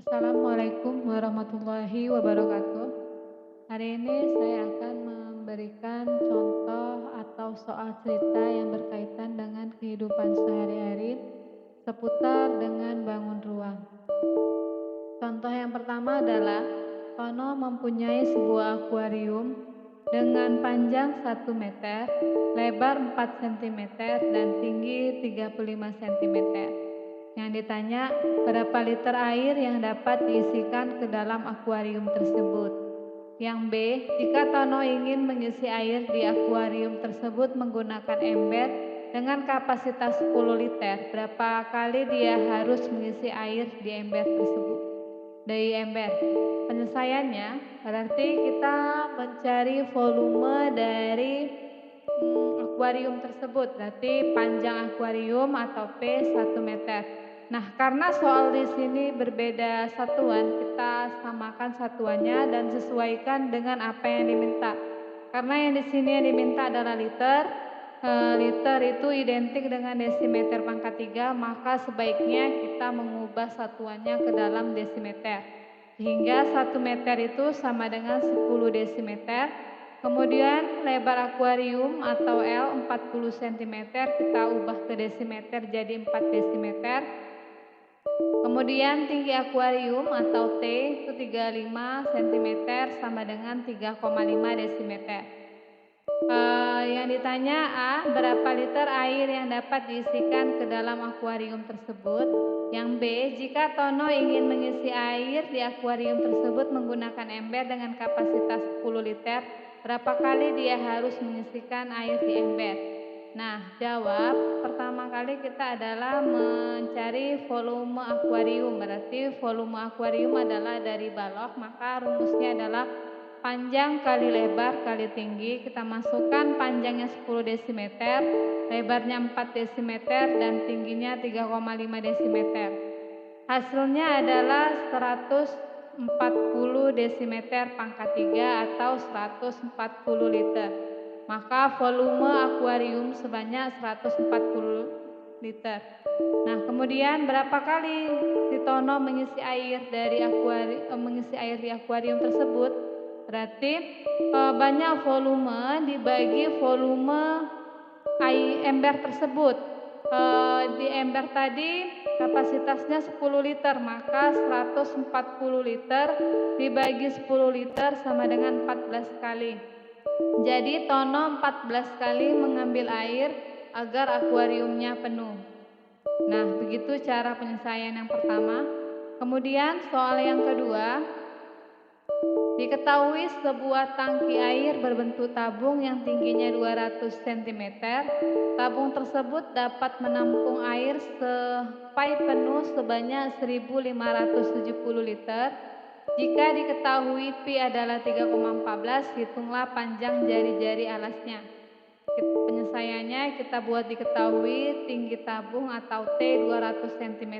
Assalamualaikum warahmatullahi wabarakatuh. Hari ini saya akan memberikan contoh atau soal cerita yang berkaitan dengan kehidupan sehari-hari seputar dengan bangun ruang. Contoh yang pertama adalah Tono mempunyai sebuah akuarium dengan panjang 1 meter, lebar 4 cm, dan tinggi 35 cm. Yang ditanya, berapa liter air yang dapat diisikan ke dalam akuarium tersebut? Yang B, jika Tono ingin mengisi air di akuarium tersebut menggunakan ember dengan kapasitas 10 liter, berapa kali dia harus mengisi air di ember tersebut? Dari ember. Penyelesaiannya berarti kita mencari volume dari akuarium tersebut, berarti panjang akuarium atau P 1 meter. Nah, karena soal di sini berbeda satuan, kita samakan satuannya dan sesuaikan dengan apa yang diminta. Karena yang di sini yang diminta adalah liter, liter itu identik dengan desimeter pangkat 3, maka sebaiknya kita mengubah satuannya ke dalam desimeter. Sehingga 1 meter itu sama dengan 10 desimeter. Kemudian lebar akuarium atau L 40 cm kita ubah ke desimeter jadi 4 desimeter. Kemudian tinggi akuarium atau T itu 35 cm sama dengan 3,5 desimeter. Yang ditanya A, berapa liter air yang dapat diisikan ke dalam akuarium tersebut? Yang B, jika Tono ingin mengisi air di akuarium tersebut menggunakan ember dengan kapasitas 10 liter, berapa kali dia harus mengisikan air di ember? Nah, jawab pertama kali kita adalah mencari volume akuarium. Berarti volume akuarium adalah dari balok, maka rumusnya adalah panjang kali lebar kali tinggi. Kita masukkan panjangnya 10 desimeter, lebarnya 4 desimeter, dan tingginya 3,5 desimeter. Hasilnya adalah 140 desimeter pangkat 3 atau 140 liter. Maka volume akuarium sebanyak 140 liter. Nah, kemudian berapa kali si Tono mengisi air di akuarium tersebut? Berarti banyak volume dibagi volume ember tersebut. Di ember tadi kapasitasnya 10 liter, maka 140 liter dibagi 10 liter sama dengan 14 kali. Jadi Tono 14 kali mengambil air agar akuariumnya penuh. Nah, begitu cara penyelesaian yang pertama. Kemudian soal yang kedua, diketahui sebuah tangki air berbentuk tabung yang tingginya 200 cm. Tabung tersebut dapat menampung air sampai penuh sebanyak 1570 liter. Jika diketahui Pi adalah 3,14, hitunglah panjang jari-jari alasnya. Penyelesaiannya kita buat diketahui tinggi tabung atau T 200 cm.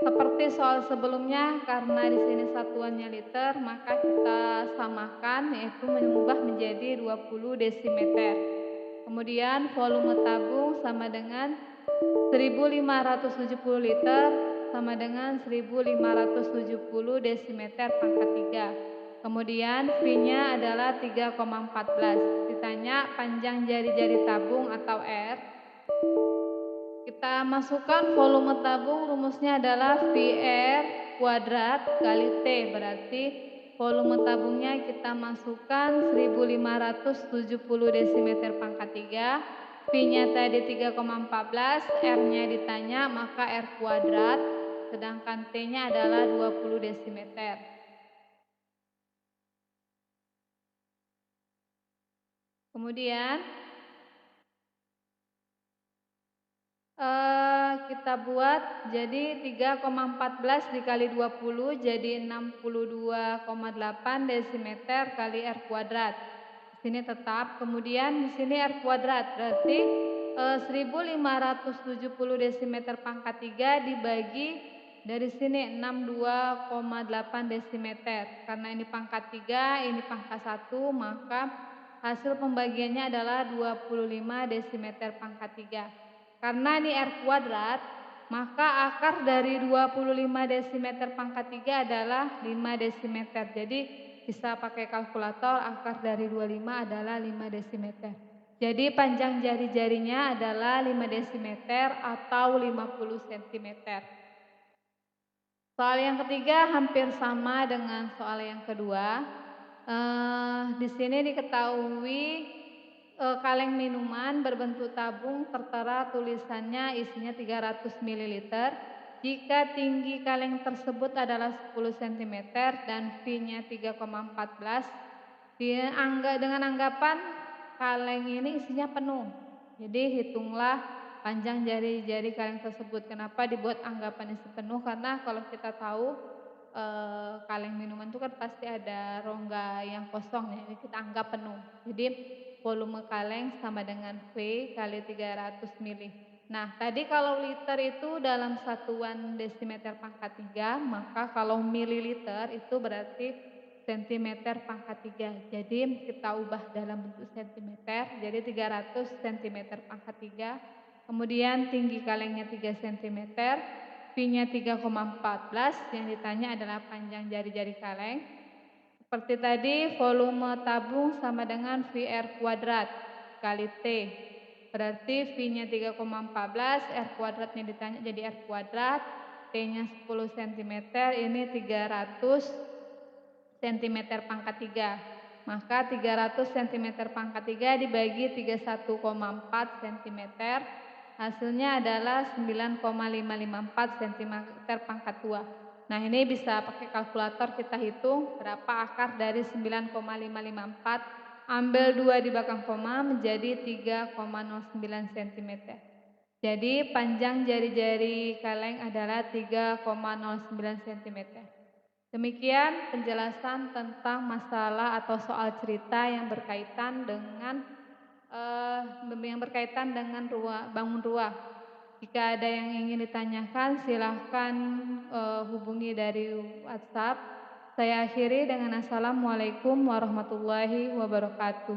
Seperti soal sebelumnya, karena di sini satuannya liter, maka kita samakan yaitu mengubah menjadi 20 desimeter. Kemudian volume tabung sama dengan 1570 liter sama dengan 1570 desimeter pangkat 3. Kemudian V-nya adalah 3,14. Ditanya panjang jari-jari tabung atau R. Kita masukkan volume tabung, rumusnya adalah VR kuadrat kali T. Berarti volume tabungnya kita masukkan 1570 desimeter pangkat 3. V-nya tadi 3,14, R-nya ditanya maka R kuadrat, sedangkan T-nya adalah 20 desimeter. Kemudian kita buat jadi 3,14 dikali 20 jadi 62,8 desimeter kali R kuadrat. Di sini tetap, kemudian di sini R kuadrat berarti 1570 desimeter pangkat 3 dibagi dari sini 62,8 desimeter. Karena ini pangkat 3, ini pangkat 1, maka hasil pembagiannya adalah 25 desimeter pangkat 3. Karena ini R kuadrat, maka akar dari 25 desimeter pangkat 3 adalah 5 desimeter. Jadi bisa pakai kalkulator, akar dari 25 adalah 5 desimeter. Jadi panjang jari-jarinya adalah 5 desimeter atau 50 sentimeter. Soal yang ketiga hampir sama dengan soal yang kedua. Di sini diketahui kaleng minuman berbentuk tabung tertera tulisannya isinya 300 ml. Jika tinggi kaleng tersebut adalah 10 cm dan V-nya 3,14, dengan anggapan kaleng ini isinya penuh. Jadi hitunglah panjang jari-jari kaleng tersebut. Kenapa dibuat anggapan isi penuh? Karena kalau kita tahu kaleng minuman itu kan pasti ada rongga yang kosong ya, jadi kita anggap penuh. Jadi volume kaleng sama dengan V kali 300 mili. Nah, tadi kalau liter itu dalam satuan desimeter pangkat 3, maka kalau mililiter itu berarti sentimeter pangkat 3. Jadi kita ubah dalam bentuk sentimeter, jadi 300 sentimeter pangkat 3. Kemudian tinggi kalengnya 3 cm, V-nya 3,14, yang ditanya adalah panjang jari-jari kaleng. Seperti tadi, volume tabung sama dengan VR kuadrat kali T. Berarti V-nya 3,14, R kuadratnya ditanya jadi R kuadrat, T-nya 10 cm, ini 300 cm pangkat 3. Maka 300 cm pangkat 3 dibagi 31,4 cm, hasilnya adalah 9,554 cm pangkat 2. Nah, ini bisa pakai kalkulator kita hitung berapa akar dari 9,554, ambil 2 di belakang koma menjadi 3,09 cm. Jadi panjang jari-jari kaleng adalah 3,09 cm. Demikian penjelasan tentang masalah atau soal cerita yang berkaitan dengan bangun rumah. Jika ada yang ingin ditanyakan, silahkan hubungi dari WhatsApp. Saya akhiri dengan Assalamualaikum warahmatullahi wabarakatuh.